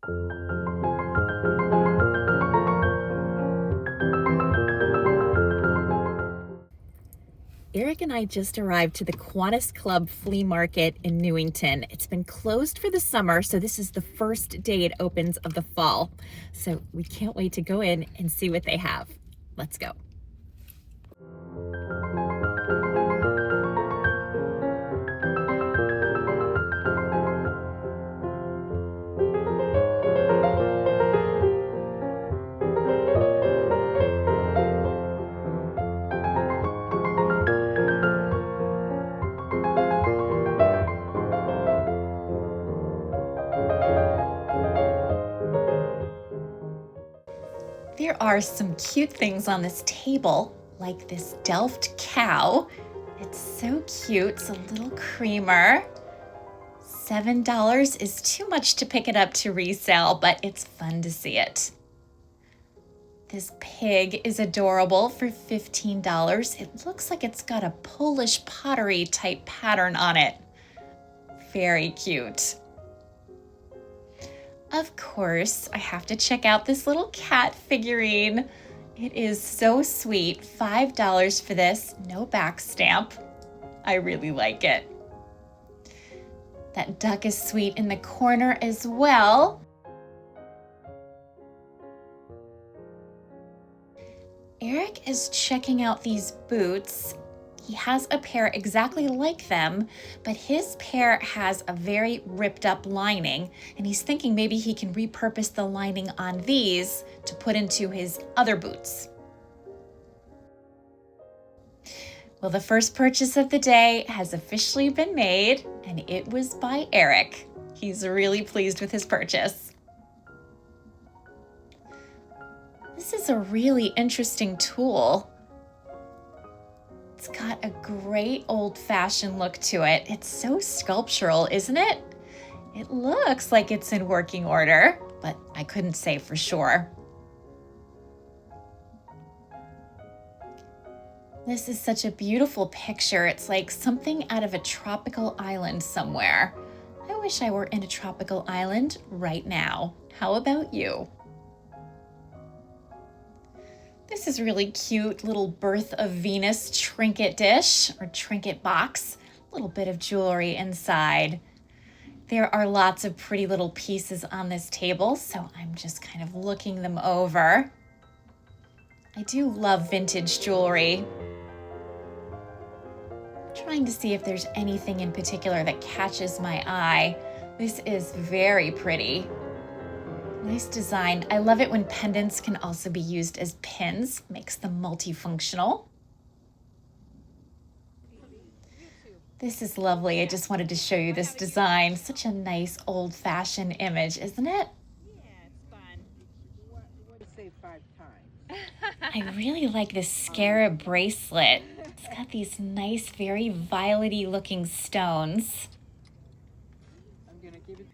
Eric and I just arrived to the Kiwanis Flea Market in Newington. It's been closed for the summer, so this is the first day it opens of the fall. So we can't wait to go in and see what they have. Let's go. There are some cute things on this table, like this Delft cow. It's so cute. It's a little creamer. $7 is too much to pick it up to resell, but it's fun to see it. This pig is adorable for $15. It looks like it's got a Polish pottery type pattern on it. Very cute. Of course, I have to check out this little cat figurine. It is so sweet. $5 for this, no back stamp. I really like it. That duck is sweet in the corner as well. Eric is checking out these boots. He has a pair exactly like them, but his pair has a very ripped up lining, and he's thinking maybe he can repurpose the lining on these to put into his other boots. Well, the first purchase of the day has officially been made, and it was by Eric. He's really pleased with his purchase. This is a really interesting tool. It's got a great old-fashioned look to it. It's so sculptural, isn't it? It looks like it's in working order, but I couldn't say for sure. This is such a beautiful picture. It's like something out of a tropical island somewhere. I wish I were in a tropical island right now. How about you? This is really cute little Birth of Venus trinket dish or trinket box. A little bit of jewelry inside. There are lots of pretty little pieces on this table, so I'm just kind of looking them over. I do love vintage jewelry. Trying to see if there's anything in particular that catches my eye. This is very pretty. Nice design. I love it when pendants can also be used as pins. Makes them multifunctional. This is lovely. I just wanted to show you this design. Such a nice old-fashioned image, isn't it? Yeah, it's fun. What to say 5 times? I really like this scarab bracelet. It's got these nice, very violet-y looking stones. I'm gonna give it.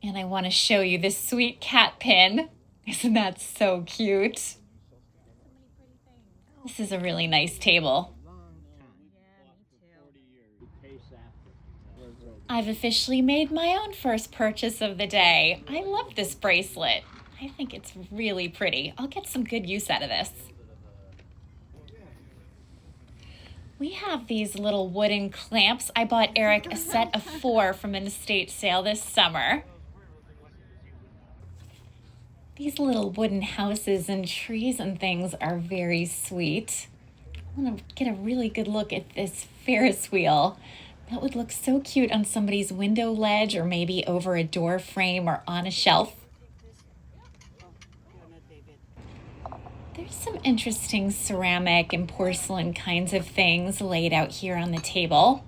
And I want to show you this sweet cat pin. Isn't that so cute? This is a really nice table. I've officially made my own first purchase of the day. I love this bracelet. I think it's really pretty. I'll get some good use out of this. We have these little wooden clamps. I bought Eric a set of 4 from an estate sale this summer. These little wooden houses and trees and things are very sweet. I want to get a really good look at this Ferris wheel. That would look so cute on somebody's window ledge or maybe over a door frame or on a shelf. There's some interesting ceramic and porcelain kinds of things laid out here on the table.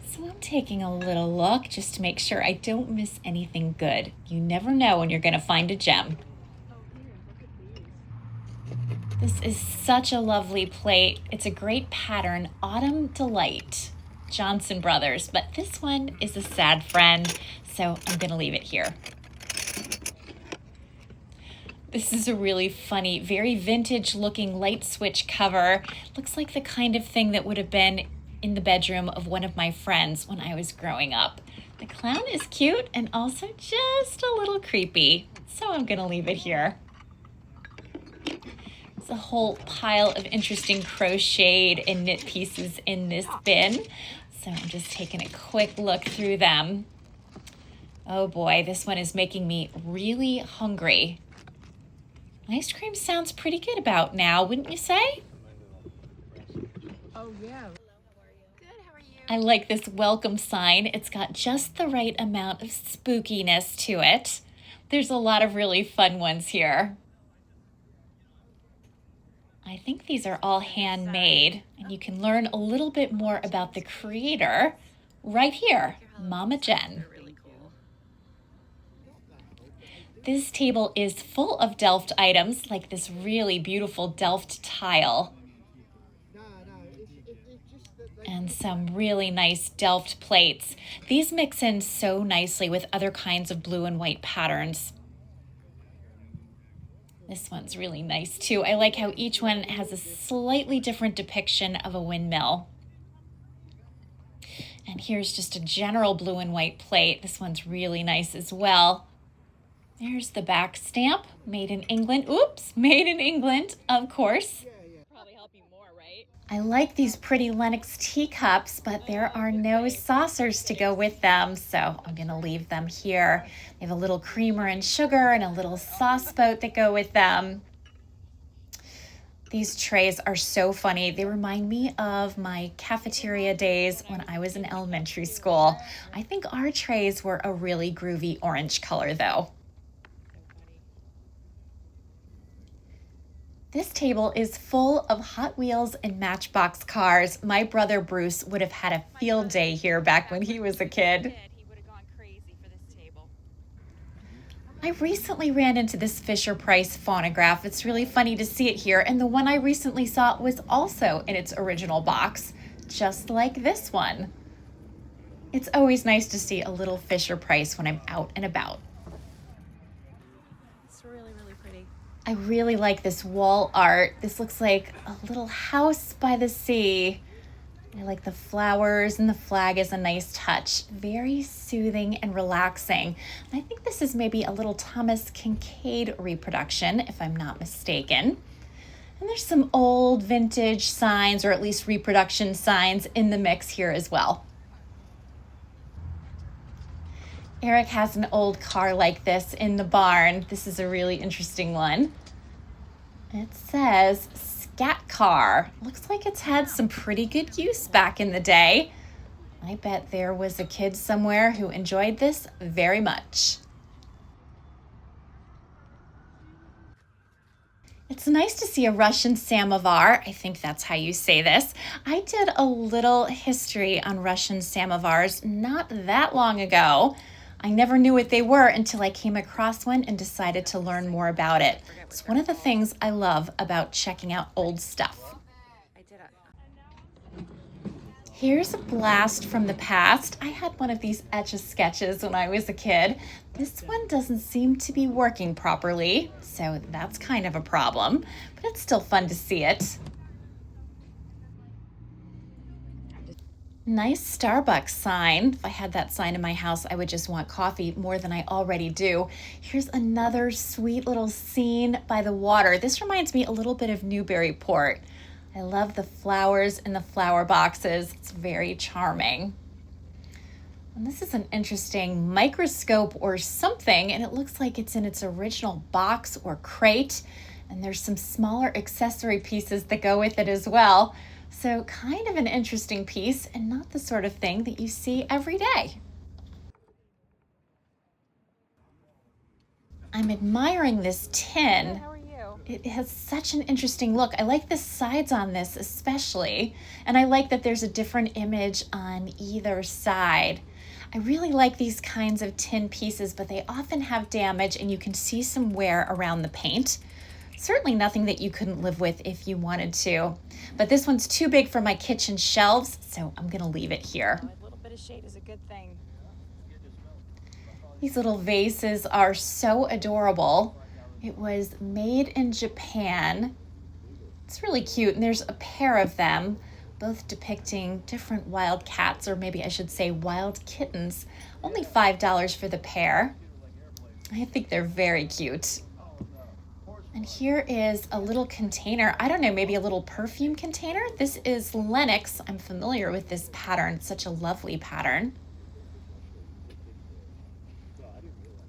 So I'm taking a little look just to make sure I don't miss anything good. You never know when you're going to find a gem. This is such a lovely plate. It's a great pattern, Autumn Delight, Johnson Brothers, but this one is a sad friend, so I'm gonna leave it here. This is a really funny, very vintage looking light switch cover. Looks like the kind of thing that would have been in the bedroom of one of my friends when I was growing up. The clown is cute and also just a little creepy, so I'm gonna leave it here. There's a whole pile of interesting crocheted and knit pieces in this bin, so I'm just taking a quick look through them. Oh boy, this one is making me really hungry. Ice cream sounds pretty good about now, wouldn't you say? Oh, yeah. I like this welcome sign. It's got just the right amount of spookiness to it. There's a lot of really fun ones here. I think these are all handmade, and you can learn a little bit more about the creator right here, Mama Jen. This table is full of Delft items, like this really beautiful Delft tile. And some really nice Delft plates. These mix in so nicely with other kinds of blue and white patterns. This one's really nice too. I like how each one has a slightly different depiction of a windmill. And here's just a general blue and white plate. This one's really nice as well. There's the back stamp, made in England. Oops, made in England, of course. Probably help you more, right? I like these pretty Lenox teacups, but there are no saucers to go with them, so I'm gonna leave them here. They have a little creamer and sugar and a little sauce boat that go with them. These trays are so funny. They remind me of my cafeteria days when I was in elementary school. I think our trays were a really groovy orange color though. This table is full of Hot Wheels and Matchbox cars. My brother Bruce would have had a field day here back when he was a kid. He would have gone crazy for this table. I recently ran into this Fisher-Price phonograph. It's really funny to see it here, and the one I recently saw was also in its original box, just like this one. It's always nice to see a little Fisher-Price when I'm out and about. It's really, really pretty. I really like this wall art. This looks like a little house by the sea. I like the flowers, and the flag is a nice touch. Very soothing and relaxing. And I think this is maybe a little Thomas Kincaid reproduction, if I'm not mistaken. And there's some old vintage signs, or at least reproduction signs, in the mix here as well. Eric has an old car like this in the barn. This is a really interesting one. It says Scat Car. Looks like it's had some pretty good use back in the day. I bet there was a kid somewhere who enjoyed this very much. It's nice to see a Russian samovar. I think that's how you say this. I did a little history on Russian samovars not that long ago. I never knew what they were until I came across one and decided to learn more about it. It's one of the things I love about checking out old stuff. Here's a blast from the past. I had one of these Etch-a-Sketches when I was a kid. This one doesn't seem to be working properly, so that's kind of a problem, but it's still fun to see it. Nice Starbucks sign. If I had that sign in my house, I would just want coffee more than I already do. Here's another sweet little scene by the water. This reminds me a little bit of Newburyport. I love the flowers in the flower boxes. It's very charming. And this is an interesting microscope or something, and it looks like it's in its original box or crate. And there's some smaller accessory pieces that go with it as well. So kind of an interesting piece and not the sort of thing that you see every day. I'm admiring this tin. How are you? It has such an interesting look. I like the sides on this especially, and I like that there's a different image on either side. I really like these kinds of tin pieces, but they often have damage and you can see some wear around the paint. Certainly nothing that you couldn't live with if you wanted to. But this one's too big for my kitchen shelves, so I'm gonna leave it here. A little bit of shade is a good thing. These little vases are so adorable. It was made in Japan. It's really cute, and there's a pair of them. both depicting different wild cats, or maybe I should say wild kittens. Only $5 for the pair. I think they're very cute. And here is a little container. I don't know, maybe a little perfume container. This is Lennox. I'm familiar with this pattern. It's such a lovely pattern.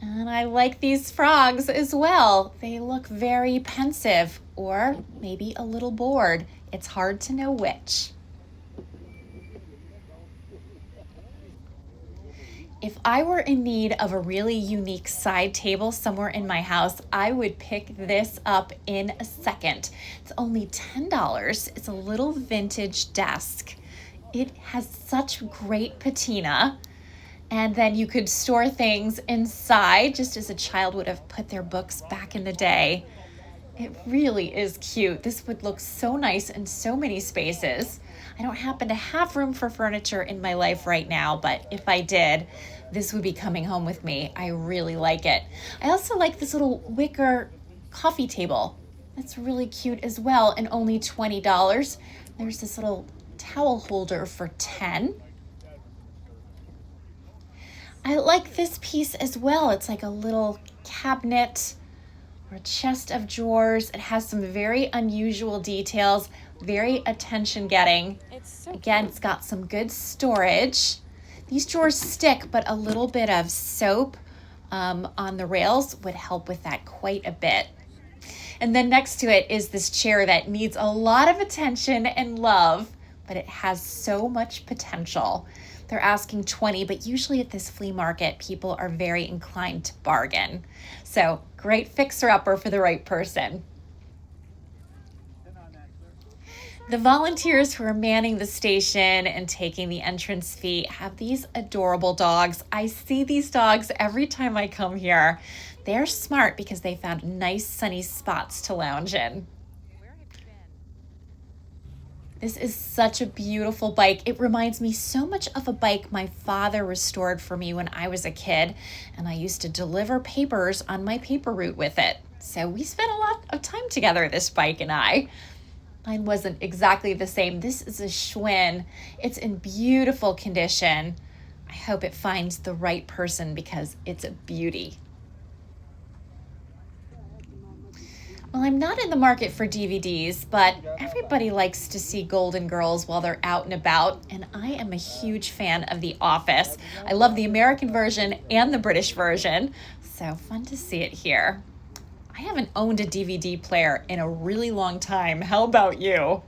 And I like these frogs as well. They look very pensive, or maybe a little bored. It's hard to know which. If I were in need of a really unique side table somewhere in my house, I would pick this up in a second. It's only $10. It's a little vintage desk. It has such great patina. And then you could store things inside, just as a child would have put their books back in the day. It really is cute. This would look so nice in so many spaces. I don't happen to have room for furniture in my life right now, but if I did, this would be coming home with me. I really like it. I also like this little wicker coffee table. That's really cute as well, and only $20. There's this little towel holder for $10. I like this piece as well. It's like a little cabinet or a chest of drawers. It has some very unusual details, very attention-getting. Again, it's got some good storage. These drawers stick, but a little bit of soap on the rails would help with that quite a bit. And then next to it is this chair that needs a lot of attention and love, but it has so much potential. They're asking $20, but usually at this flea market, people are very inclined to bargain. So great fixer-upper for the right person. The volunteers who are manning the station and taking the entrance fee have these adorable dogs. I see these dogs every time I come here. They're smart because they found nice sunny spots to lounge in. This is such a beautiful bike. It reminds me so much of a bike my father restored for me when I was a kid, and I used to deliver papers on my paper route with it. So we spent a lot of time together, this bike and I. Mine wasn't exactly the same. This is a Schwinn. It's in beautiful condition. I hope it finds the right person because it's a beauty. Well, I'm not in the market for DVDs, but everybody likes to see Golden Girls while they're out and about, and I am a huge fan of The Office. I love the American version and the British version, so fun to see it here. I haven't owned a DVD player in a really long time. How about you?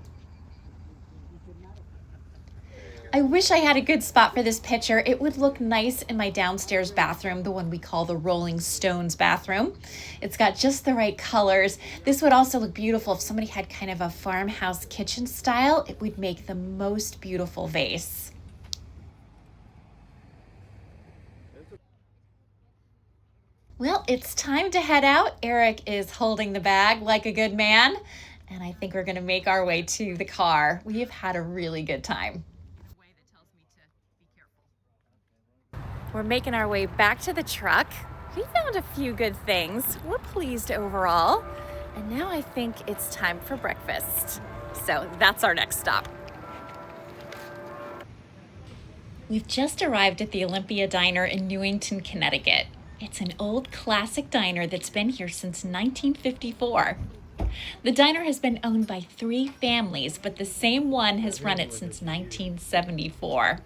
I wish I had a good spot for this picture. It would look nice in my downstairs bathroom, the one we call the Rolling Stones bathroom. It's got just the right colors. This would also look beautiful if somebody had kind of a farmhouse kitchen style. It would make the most beautiful vase. Well, it's time to head out. Eric is holding the bag like a good man, and I think we're gonna make our way to the car. We have had a really good time. We're making our way back to the truck. We found a few good things. We're pleased overall. And now I think it's time for breakfast. So that's our next stop. We've just arrived at the Olympia Diner in Newington, Connecticut. It's an old classic diner that's been here since 1954. The diner has been owned by 3 families, but the same one has run it since 1974.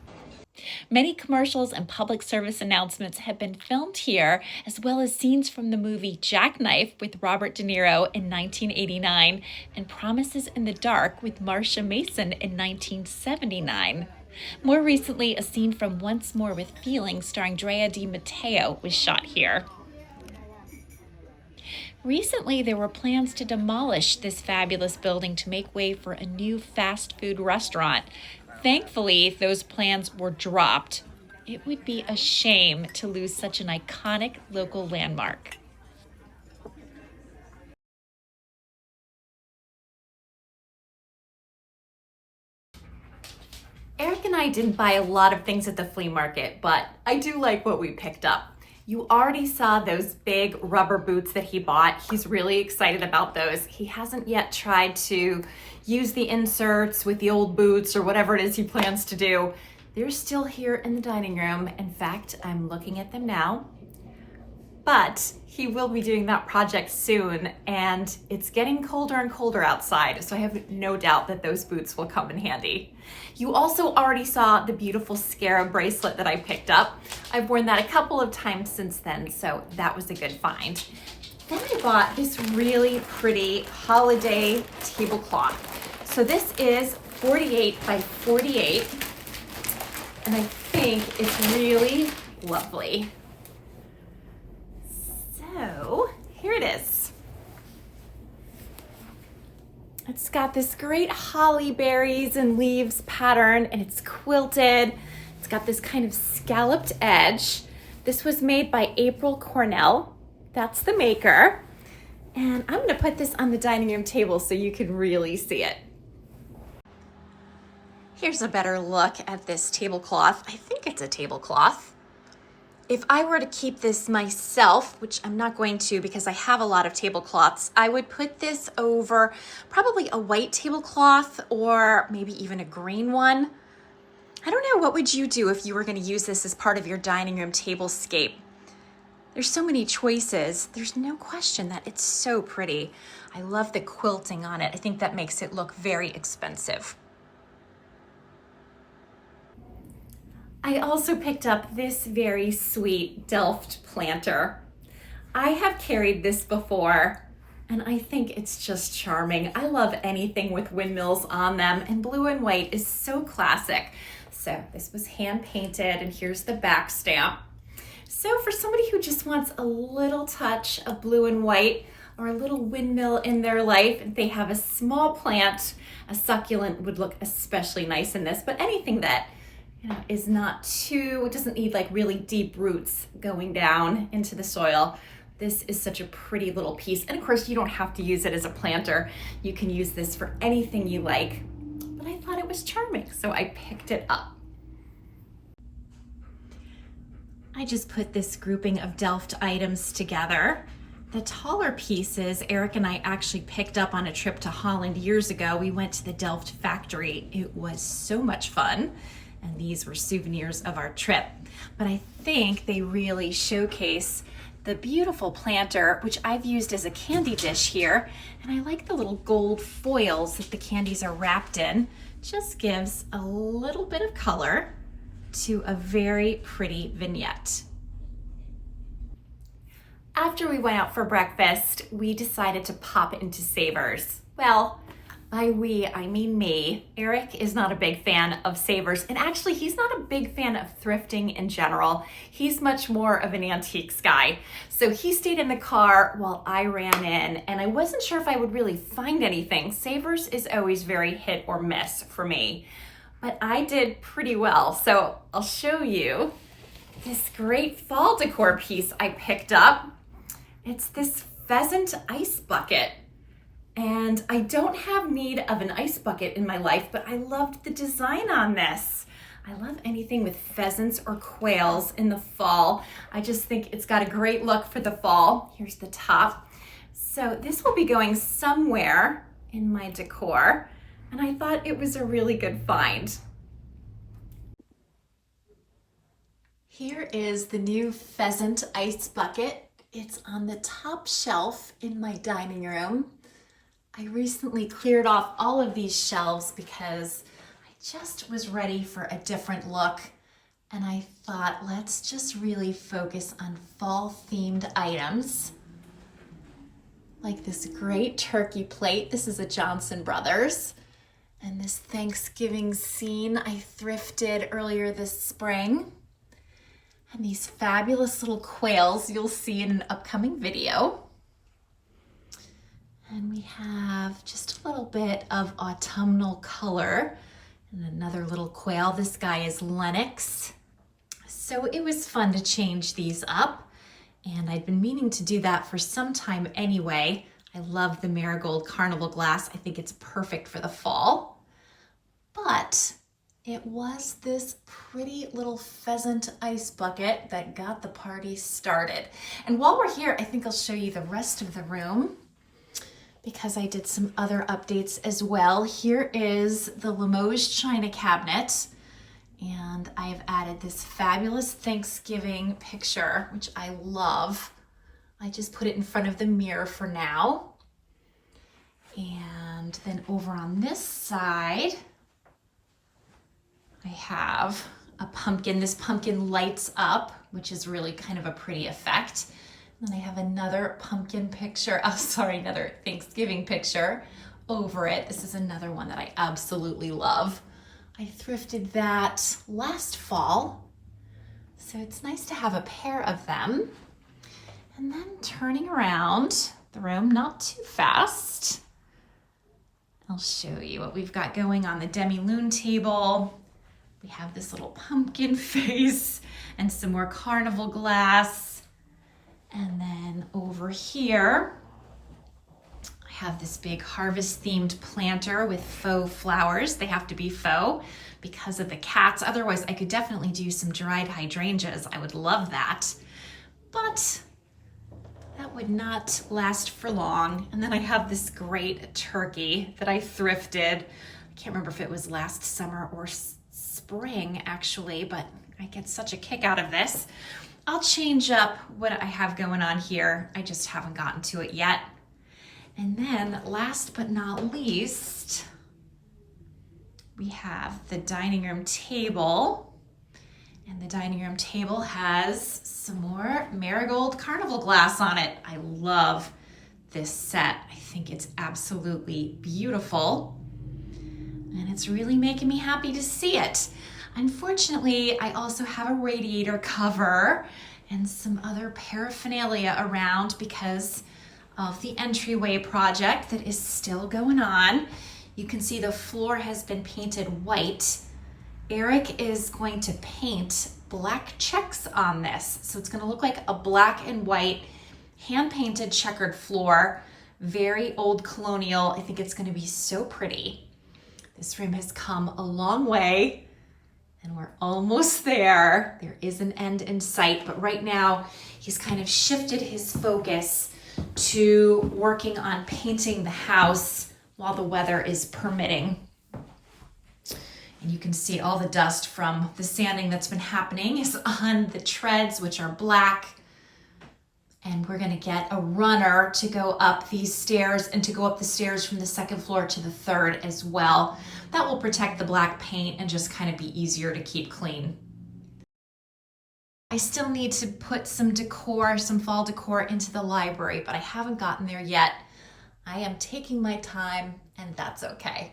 Many commercials and public service announcements have been filmed here, as well as scenes from the movie Jackknife with Robert De Niro in 1989 and Promises in the Dark with Marsha Mason in 1979. More recently, a scene from Once More with Feeling starring Drea Di Matteo was shot here. Recently, there were plans to demolish this fabulous building to make way for a new fast food restaurant. Thankfully, those plans were dropped. It would be a shame to lose such an iconic local landmark. Eric and I didn't buy a lot of things at the flea market, but I do like what we picked up. You already saw those big rubber boots that he bought. He's really excited about those. He hasn't yet tried to use the inserts with the old boots or whatever it is he plans to do. They're still here in the dining room. In fact, I'm looking at them now. But he will be doing that project soon, and it's getting colder and colder outside, so I have no doubt that those boots will come in handy. You also already saw the beautiful scarab bracelet that I picked up. I've worn that a couple of times since then, so that was a good find. Then I bought this really pretty holiday tablecloth. So this is 48 by 48, and I think it's really lovely. So here it is. It's got this great holly berries and leaves pattern, and it's quilted. It's got this kind of scalloped edge. This was made by April Cornell. That's the maker. And I'm gonna put this on the dining room table so you can really see it. Here's a better look at this tablecloth. I think it's a tablecloth. If I were to keep this myself, which I'm not going to because I have a lot of tablecloths, I would put this over probably a white tablecloth or maybe even a green one. I don't know, what would you do if you were going to use this as part of your dining room tablescape? There's so many choices. There's no question that it's so pretty. I love the quilting on it. I think that makes it look very expensive. I also picked up this very sweet Delft planter. I have carried this before, and I think it's just charming. I love anything with windmills on them, and blue and white is so classic. So this was hand painted, and here's the back stamp. So for somebody who just wants a little touch of blue and white or a little windmill in their life, if they have a small plant, a succulent would look especially nice in this, but anything that is not too, it doesn't need like really deep roots going down into the soil. This is such a pretty little piece. And of course, you don't have to use it as a planter. You can use this for anything you like. But I thought it was charming, so I picked it up. I just put this grouping of Delft items together. The taller pieces, Eric and I actually picked up on a trip to Holland years ago. We went to the Delft factory. It was so much fun. And these were souvenirs of our trip. But I think they really showcase the beautiful planter, which I've used as a candy dish here. And I like the little gold foils that the candies are wrapped in. Just gives a little bit of color to a very pretty vignette. After we went out for breakfast, we decided to pop into Savers. Well, by we, I mean me. Eric is not a big fan of Savers, and actually he's not a big fan of thrifting in general. He's much more of an antiques guy. So he stayed in the car while I ran in, and I wasn't sure if I would really find anything. Savers is always very hit or miss for me, but I did pretty well. So I'll show you this great fall decor piece I picked up. It's this pheasant ice bucket. And I don't have need of an ice bucket in my life, but I loved the design on this. I love anything with pheasants or quails in the fall. I just think it's got a great look for the fall. Here's the top. So this will be going somewhere in my decor, and I thought it was a really good find. Here is the new pheasant ice bucket. It's on the top shelf in my dining room. I recently cleared off all of these shelves because I just was ready for a different look, and I thought, let's just really focus on fall themed items. Like this great turkey plate. This is a Johnson Brothers. And this Thanksgiving scene I thrifted earlier this spring. And these fabulous little quails you'll see in an upcoming video. And we have just a little bit of autumnal color and another little quail. This guy is Lennox. So it was fun to change these up, and I'd been meaning to do that for some time anyway. I love the marigold carnival glass. I think it's perfect for the fall. But It was this pretty little pheasant ice bucket that got the party started. And while we're here, I think I'll show you the rest of the room because I did some other updates as well. Here is the Limoges china cabinet, and I have added this fabulous Thanksgiving picture, which I love. I just put it in front of the mirror for now. And then over on this side, I have a pumpkin. This pumpkin lights up, which is really kind of a pretty effect. And then I have another pumpkin picture, another Thanksgiving picture over it. This is another one that I absolutely love. I thrifted that last fall, so it's nice to have a pair of them. And then turning around the room, not too fast, I'll show you what we've got going on the demi-lune table. We have this little pumpkin face and some more carnival glass. And then over here, I have this big harvest themed planter with faux flowers. They have to be faux because of the cats. Otherwise, I could definitely do some dried hydrangeas. I would love that. But that would not last for long. And then I have this great turkey that I thrifted. I can't remember if it was last summer or spring actually, but I get such a kick out of this. I'll change up what I have going on here. I just haven't gotten to it yet. And then last but not least, we have the dining room table. And the dining room table has some more marigold carnival glass on it. I love this set. I think it's absolutely beautiful. And it's really making me happy to see it. Unfortunately, I also have a radiator cover and some other paraphernalia around because of the entryway project that is still going on. You can see the floor has been painted white. Eric is going to paint black checks on this. So it's gonna look like a black and white hand-painted checkered floor, very old colonial. I think it's gonna be so pretty. This room has come a long way and we're almost there. There is an end in sight, but right now he's kind of shifted his focus to working on painting the house while the weather is permitting. And you can see all the dust from the sanding that's been happening is on the treads, which are black. And we're gonna get a runner to go up these stairs and to go up the stairs from the second floor to the third as well. That will protect the black paint and just kind of be easier to keep clean. I still need to put some decor, some fall decor into the library, but I haven't gotten there yet. I am taking my time and that's okay.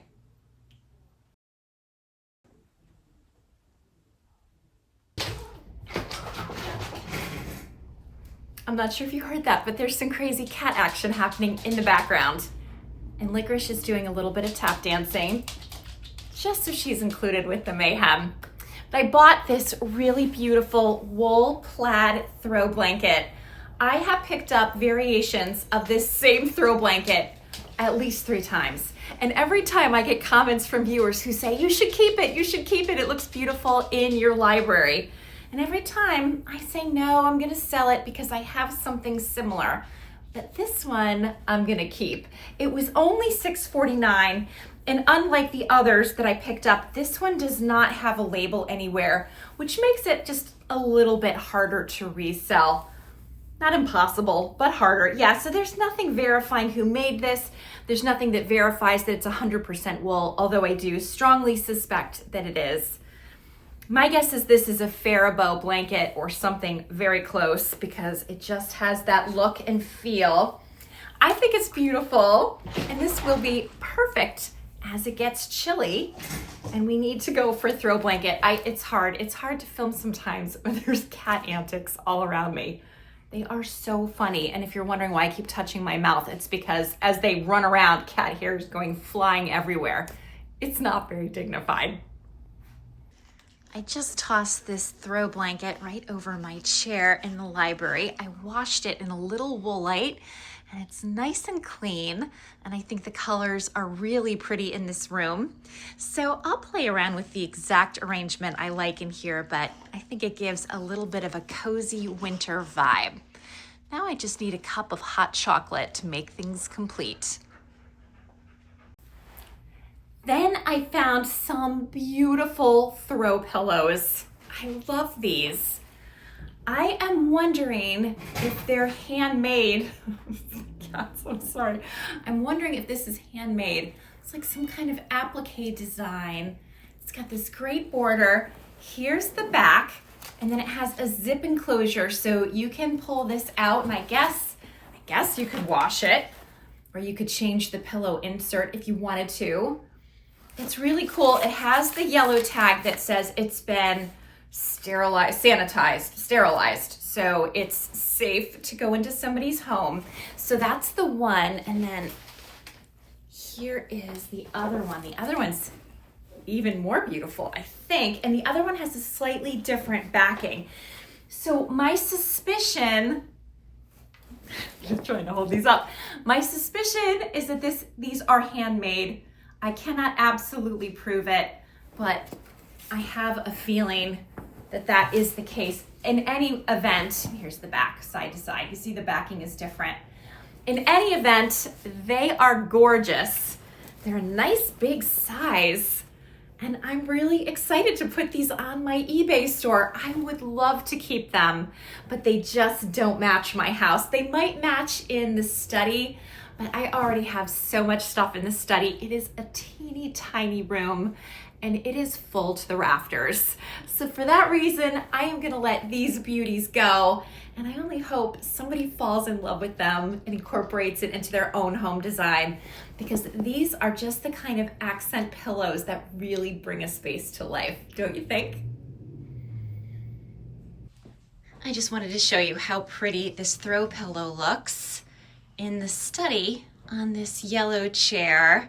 I'm not sure if you heard that, but there's some crazy cat action happening in the background. And Licorice is doing a little bit of tap dancing, just so she's included with the mayhem. But I bought this really beautiful wool plaid throw blanket. I have picked up variations of this same throw blanket at least 3 times. And every time I get comments from viewers who say, you should keep it, it looks beautiful in your library. And every time I say, no, I'm gonna sell it because I have something similar. But this one I'm gonna keep. It was only $6.49, and unlike the others that I picked up, this one does not have a label anywhere, which makes it just a little bit harder to resell. Not impossible, but harder. Yeah, so there's nothing verifying who made this. There's nothing that verifies that it's 100% wool, although I do strongly suspect that it is. My guess is this is a Faribault blanket or something very close because it just has that look and feel. I think it's beautiful, and this will be perfect as it gets chilly and we need to go for a throw blanket. It's hard to film sometimes when there's cat antics all around me. They are so funny, and if you're wondering why I keep touching my mouth, it's because as they run around, cat hair is going flying everywhere. It's not very dignified. I just tossed this throw blanket right over my chair in the library. I washed it in a little woolite and it's nice and clean. And I think the colors are really pretty in this room. So I'll play around with the exact arrangement I like in here, but I think it gives a little bit of a cozy winter vibe. Now I just need a cup of hot chocolate to make things complete. Then I found some beautiful throw pillows. I love these. I am wondering if they're handmade. God, I'm sorry. I'm wondering if this is handmade. It's like some kind of applique design. It's got this great border. Here's the back, and then it has a zip enclosure, so you can pull this out, and I guess you could wash it, or you could change the pillow insert if you wanted to. It's really cool. It has the yellow tag that says it's been sterilized, so it's safe to go into somebody's home. So that's the one, and then here is the other one. The other one's even more beautiful, I think, and the other one has a slightly different backing. So my suspicion, just trying to hold these up, my suspicion is that these are handmade. I cannot absolutely prove it, but I have a feeling that that is the case. In any event, here's the back, side to side. You see the backing is different. In any event, they are gorgeous. They're a nice big size, and I'm really excited to put these on my eBay store. I would love to keep them, but they just don't match my house. They might match in the study, but I already have so much stuff in the study. It is a teeny tiny room and it is full to the rafters. So for that reason, I am gonna let these beauties go, and I only hope somebody falls in love with them and incorporates it into their own home design, because these are just the kind of accent pillows that really bring a space to life, don't you think? I just wanted to show you how pretty this throw pillow looks in the study on this yellow chair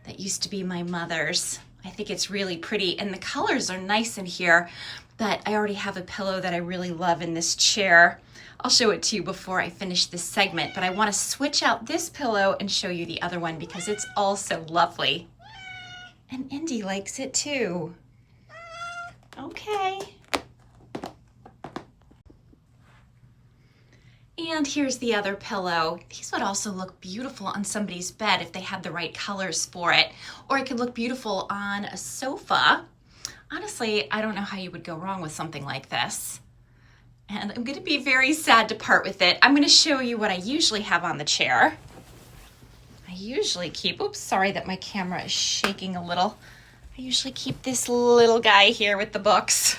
that used to be my mother's. I think it's really pretty, and the colors are nice in here, but I already have a pillow that I really love in this chair. I'll show it to you before I finish this segment, but I want to switch out this pillow and show you the other one because it's also lovely. And Indy likes it too. Okay. And here's the other pillow. These would also look beautiful on somebody's bed if they had the right colors for it, or it could look beautiful on a sofa. Honestly, I don't know how you would go wrong with something like this. And I'm gonna be very sad to part with it. I'm gonna show you what I usually have on the chair. I usually keep, oops, sorry that my camera is shaking a little. I usually keep this little guy here with the books.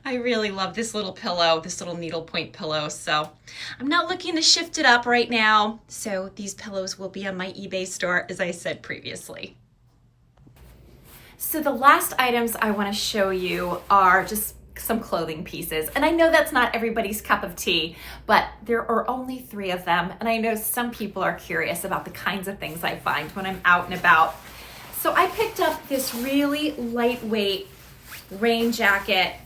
I really love this little pillow, this little needlepoint pillow. So I'm not looking to shift it up right now. So these pillows will be on my eBay store, as I said previously. So the last items I want to show you are just some clothing pieces. And I know that's not everybody's cup of tea, but there are only 3 of them. And I know some people are curious about the kinds of things I find when I'm out and about. So I picked up this really lightweight rain jacket.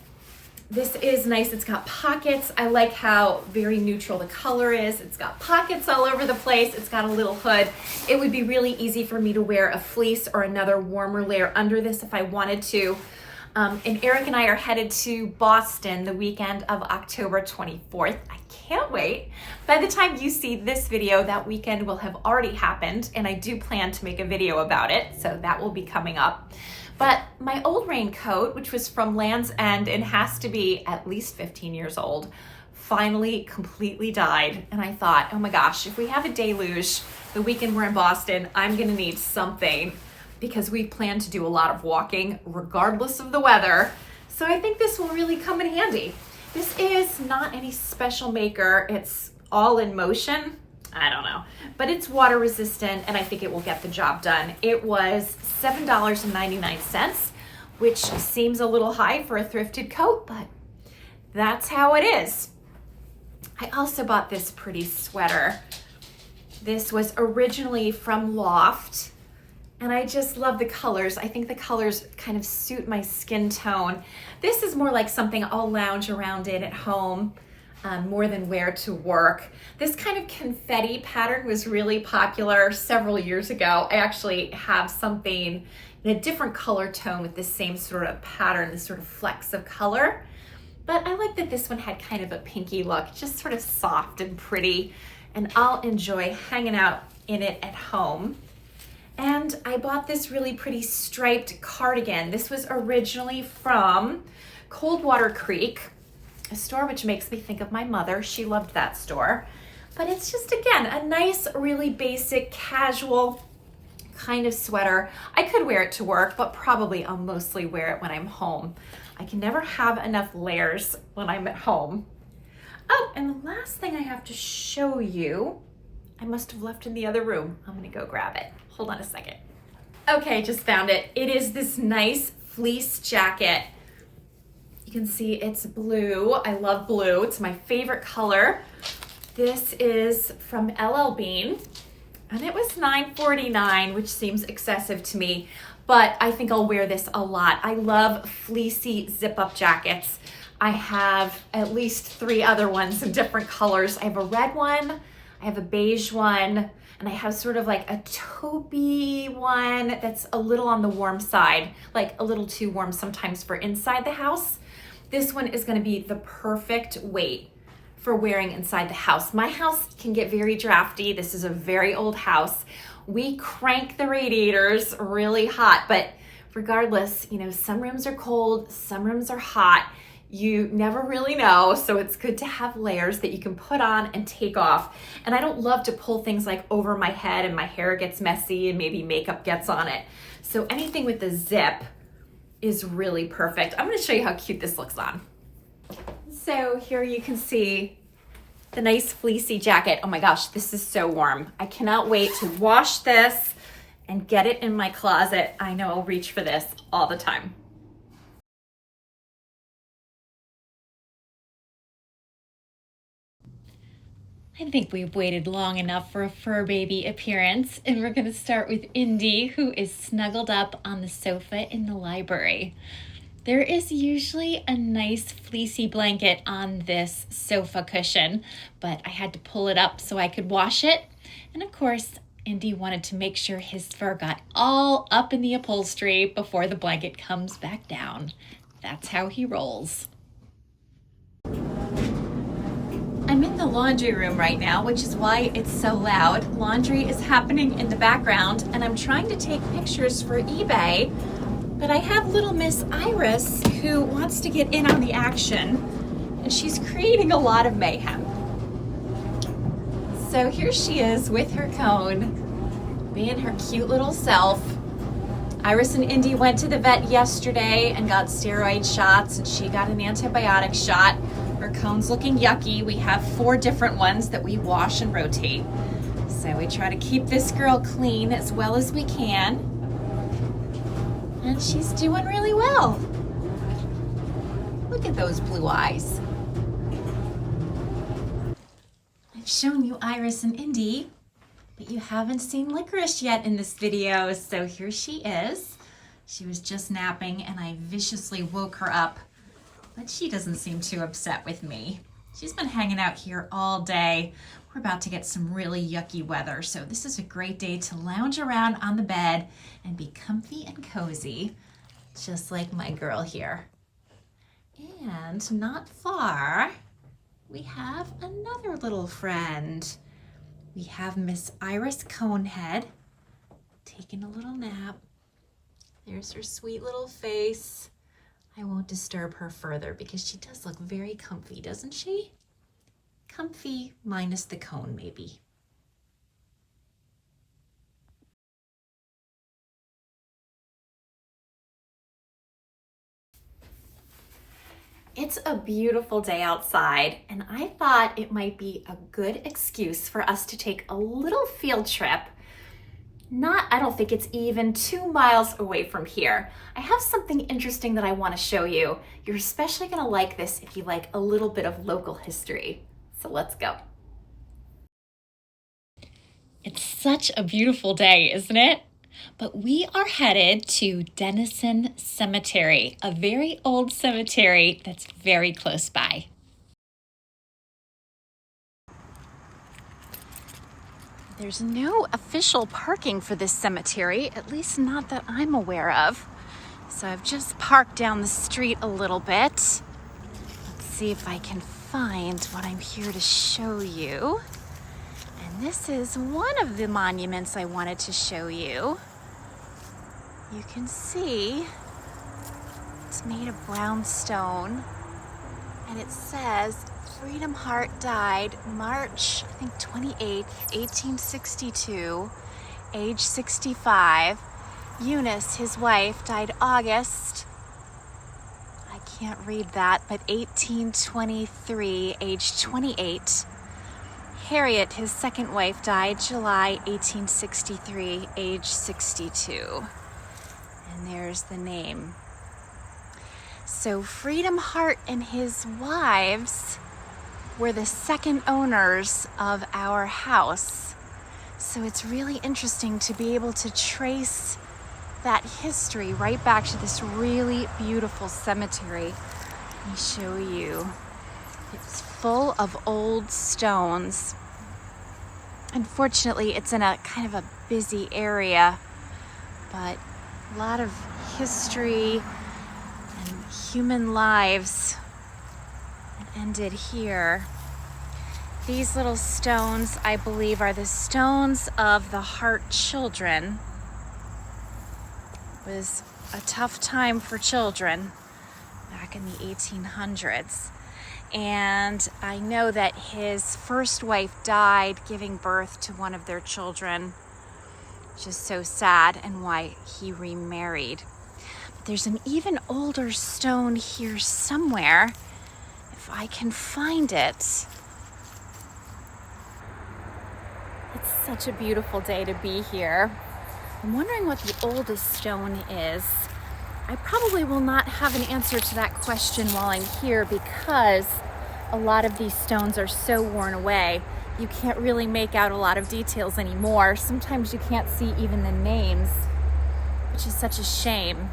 This is nice. It's got pockets. I like how very neutral the color is. It's got pockets all over the place. It's got a little hood. It would be really easy for me to wear a fleece or another warmer layer under this if I wanted to. And Eric and I are headed to Boston the weekend of October 24th. I can't wait. By the time you see this video, that weekend will have already happened, and I do plan to make a video about it, so that will be coming up. But my old raincoat, which was from Land's End and has to be at least 15 years old, finally completely died. And I thought, oh my gosh, if we have a deluge the weekend we're in Boston, I'm gonna need something, because we plan to do a lot of walking regardless of the weather. So I think this will really come in handy. This is not any special maker. It's all in motion. I don't know, but it's water resistant and I think it will get the job done. It was $7.99, which seems a little high for a thrifted coat, but that's how it is. I also bought this pretty sweater. This was originally from Loft, And I just love the colors. I think the colors kind of suit my skin tone. This is more like something I'll lounge around in at home, more than wear to work. This kind of confetti pattern was really popular several years ago. I actually have something in a different color tone with the same sort of pattern, this sort of flecks of color. But I like that this one had kind of a pinky look, just sort of soft and pretty, and I'll enjoy hanging out in it at home. And I bought this really pretty striped cardigan. This was originally from Coldwater Creek, a store which makes me think of my mother. She loved that store. But it's just, again, a nice, really basic, casual kind of sweater. I could wear it to work, but probably I'll mostly wear it when I'm home. I can never have enough layers when I'm at home. Oh, and the last thing I have to show you, I must have left in the other room. I'm gonna go grab it. Hold on a second. Okay, just found it. It is this nice fleece jacket. You can see it's blue. I love blue. It's my favorite color. This is from LL Bean, and it was $9.49, which seems excessive to me, but I think I'll wear this a lot. I love fleecy zip-up jackets. I have at least 3 other ones in different colors. I have a red one, I have a beige one, and I have sort of like a taupey one that's a little on the warm side, like a little too warm sometimes for inside the house. This one is gonna be the perfect weight for wearing inside the house. My house can get very drafty. This is a very old house. We crank the radiators really hot, but regardless, you know, some rooms are cold, some rooms are hot. You never really know, so it's good to have layers that you can put on and take off. And I don't love to pull things like over my head and my hair gets messy and maybe makeup gets on it. So anything with a zip is really perfect. I'm gonna show you how cute this looks on. So here you can see the nice fleecy jacket. Oh my gosh, this is so warm. I cannot wait to wash this and get it in my closet. I know I'll reach for this all the time. I think we've waited long enough for a fur baby appearance, and we're gonna start with Indy, who is snuggled up on the sofa in the library. There is usually a nice fleecy blanket on this sofa cushion, but I had to pull it up so I could wash it. And of course, Indy wanted to make sure his fur got all up in the upholstery before the blanket comes back down. That's how he rolls. I'm in the laundry room right now, which is why it's so loud. Laundry is happening in the background, and I'm trying to take pictures for eBay, but I have little Miss Iris who wants to get in on the action, and she's creating a lot of mayhem. So here she is with her cone, being her cute little self. Iris and Indy went to the vet yesterday and got steroid shots, and she got an antibiotic shot. Her cone's looking yucky. We have 4 different ones that we wash and rotate. So we try to keep this girl clean as well as we can. And she's doing really well. Look at those blue eyes. I've shown you Iris and Indy, but you haven't seen Licorice yet in this video. So here she is. She was just napping and I viciously woke her up, but she doesn't seem too upset with me. She's been hanging out here all day. We're about to get some really yucky weather, so this is a great day to lounge around on the bed and be comfy and cozy, just like my girl here. And not far, we have another little friend. We have Miss Iris Conehead taking a little nap. There's her sweet little face. I won't disturb her further because she does look very comfy, doesn't she? Comfy minus the cone, maybe. It's a beautiful day outside, and I thought it might be a good excuse for us to take a little field trip. I don't think it's even 2 miles away from here. I have something interesting that I want to show you. You're especially going to like this if you like a little bit of local history. So let's go. It's such a beautiful day, isn't it? But we are headed to Denison Cemetery, a very old cemetery that's very close by. There's no official parking for this cemetery, at least not that I'm aware of. So I've just parked down the street a little bit. Let's see if I can find what I'm here to show you. And this is one of the monuments I wanted to show you. You can see it's made of brown stone, and it says Freedom Hart died March, I think 28th, 1862, age 65. Eunice, his wife, died August, I can't read that, but 1823, age 28. Harriet, his second wife, died July 1863, age 62. And there's the name. So Freedom Hart and his wives were the second owners of our house. So it's really interesting to be able to trace that history right back to this really beautiful cemetery. Let me show you. It's full of old stones. Unfortunately, it's in a kind of a busy area, but a lot of history and human lives ended here. These little stones, I believe, are the stones of the Hart children. It was a tough time for children back in the 1800s. And I know that his first wife died giving birth to one of their children, which is so sad, and why he remarried. But there's an even older stone here somewhere, if I can find it. It's such a beautiful day to be here. I'm wondering what the oldest stone is. I probably will not have an answer to that question while I'm here, because a lot of these stones are so worn away. You can't really make out a lot of details anymore. Sometimes you can't see even the names, which is such a shame.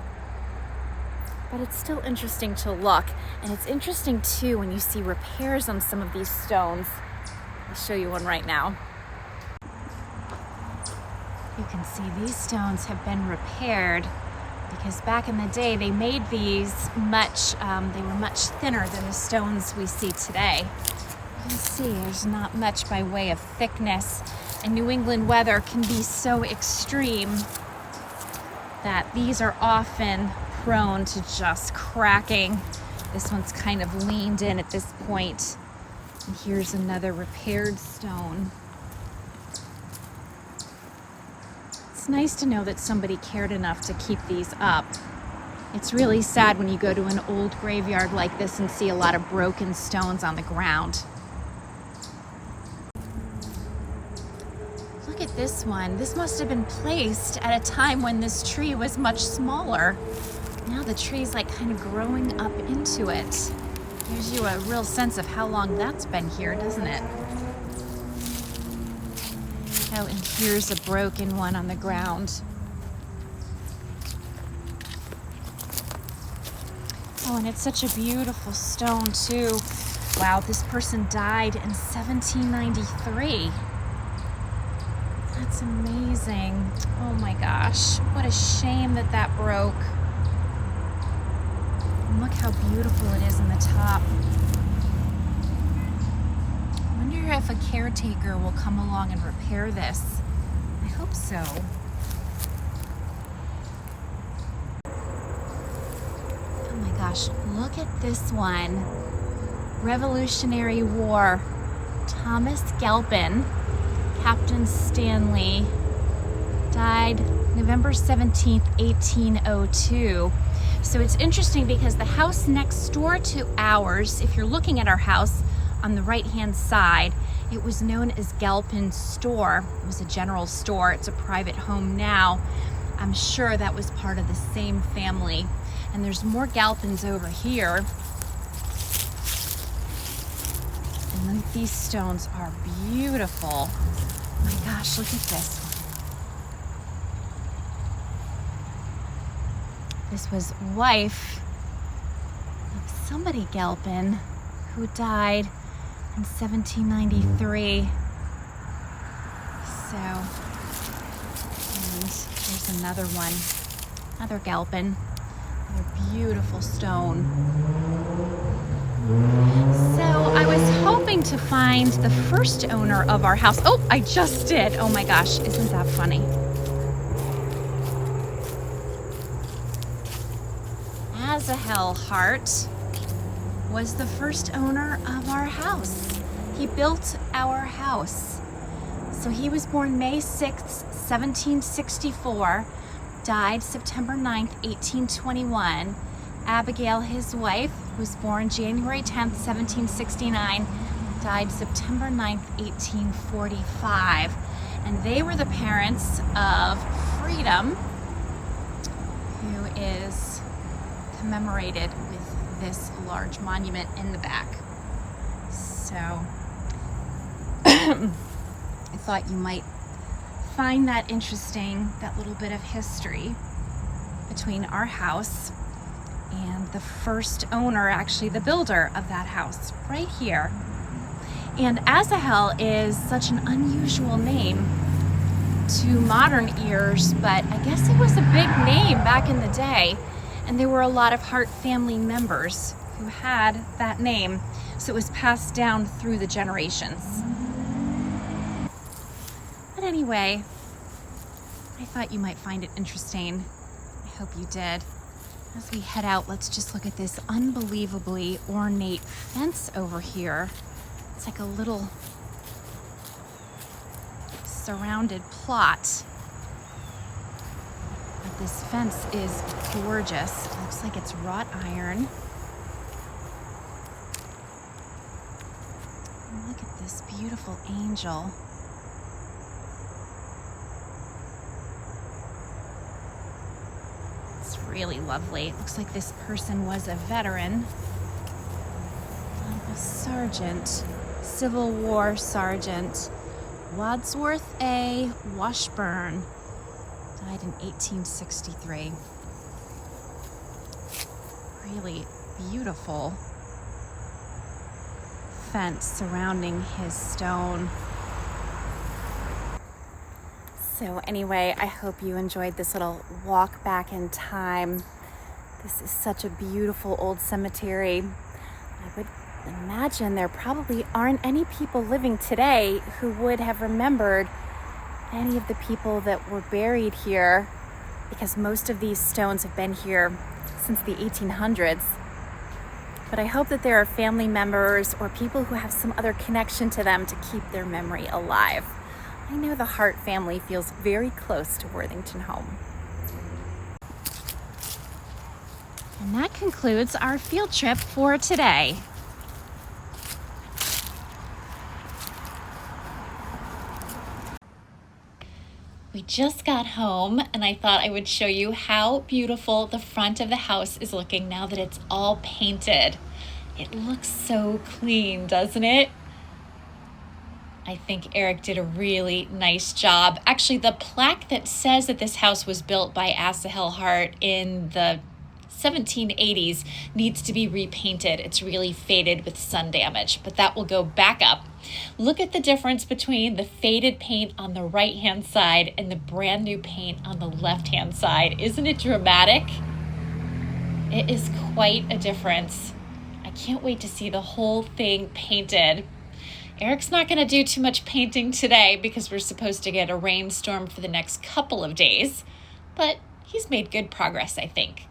But it's still interesting to look. And it's interesting too when you see repairs on some of these stones. I'll show you one right now. You can see these stones have been repaired because back in the day they made these they were much thinner than the stones we see today. You can see there's not much by way of thickness, and New England weather can be so extreme that these are often prone to just cracking. This one's kind of leaned in at this point. And here's another repaired stone. It's nice to know that somebody cared enough to keep these up. It's really sad when you go to an old graveyard like this and see a lot of broken stones on the ground. Look at this one. This must have been placed at a time when this tree was much smaller. Now the tree's like kind of growing up into it. Gives you a real sense of how long that's been here, doesn't it? Oh, and here's a broken one on the ground. Oh, and it's such a beautiful stone too. Wow, this person died in 1793. That's amazing. Oh my gosh, what a shame that that broke. And look how beautiful it is in the top. I wonder if a caretaker will come along and repair this. I hope so. Oh my gosh, look at this one. Revolutionary War. Thomas Galpin, Captain Stanley, died November 17th, 1802. So it's interesting because the house next door to ours, if you're looking at our house on the right-hand side, it was known as Galpin's store. It was a general store. It's a private home now. I'm sure that was part of the same family. And there's more Galpins over here. And these stones are beautiful. Oh my gosh, look at this one. This was wife of somebody Galpin who died in 1793. So, and there's another one, another Galpin, another beautiful stone. So I was hoping to find the first owner of our house. Oh, I just did. Oh my gosh, isn't that funny? Asahel Hart was the first owner of our house. He built our house. So he was born May 6th, 1764, died September 9th, 1821. Abigail, his wife, was born January 10th, 1769, died September 9th, 1845. And they were the parents of Freedom, who is commemorated with this large monument in the back. So I thought you might find that interesting, that little bit of history between our house and the first owner, actually the builder of that house, right here. And Asahel is such an unusual name to modern ears, but I guess it was a big name back in the day, and there were a lot of Hart family members who had that name, so it was passed down through the generations. But anyway, I thought you might find it interesting. I hope you did. As we head out, let's just look at this unbelievably ornate fence over here. It's like a little surrounded plot. But this fence is gorgeous. It looks like it's wrought iron. And look at this beautiful angel. It's really lovely. It looks like this person was a veteran, a sergeant, Civil War sergeant, Wadsworth A. Washburn, died in 1863. Really beautiful fence surrounding his stone. So anyway, I hope you enjoyed this little walk back in time. This is such a beautiful old cemetery. I would imagine there probably aren't any people living today who would have remembered any of the people that were buried here, because most of these stones have been here since the 1800s. But I hope that there are family members or people who have some other connection to them to keep their memory alive. I know the Hart family feels very close to Worthington Home. And that concludes our field trip for today. We just got home and I thought I would show you how beautiful the front of the house is looking now that it's all painted. It looks so clean, doesn't it? I think Eric did a really nice job. Actually, the plaque that says that this house was built by Asahel Hart in the 1780s needs to be repainted. It's really faded with sun damage, but that will go back up. Look at the difference between the faded paint on the right-hand side and the brand new paint on the left-hand side. Isn't it dramatic? It is quite a difference. I can't wait to see the whole thing painted. Eric's not going to do too much painting today because we're supposed to get a rainstorm for the next couple of days, but he's made good progress, I think.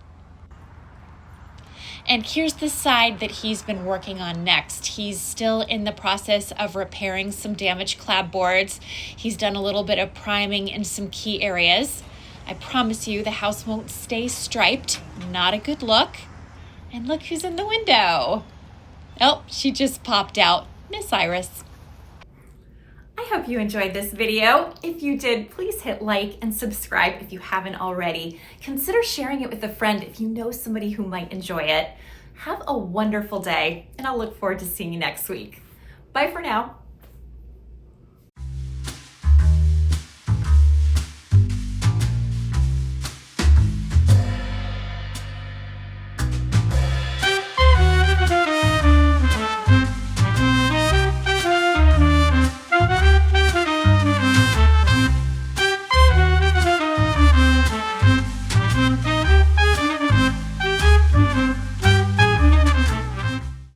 And here's the side that he's been working on next. He's still in the process of repairing some damaged clapboards. He's done a little bit of priming in some key areas. I promise you the house won't stay striped. Not a good look. And look who's in the window. Oh, she just popped out. Miss Iris. I hope you enjoyed this video. If you did, please hit like and subscribe if you haven't already. Consider sharing it with a friend if you know somebody who might enjoy it. Have a wonderful day, and I'll look forward to seeing you next week. Bye for now.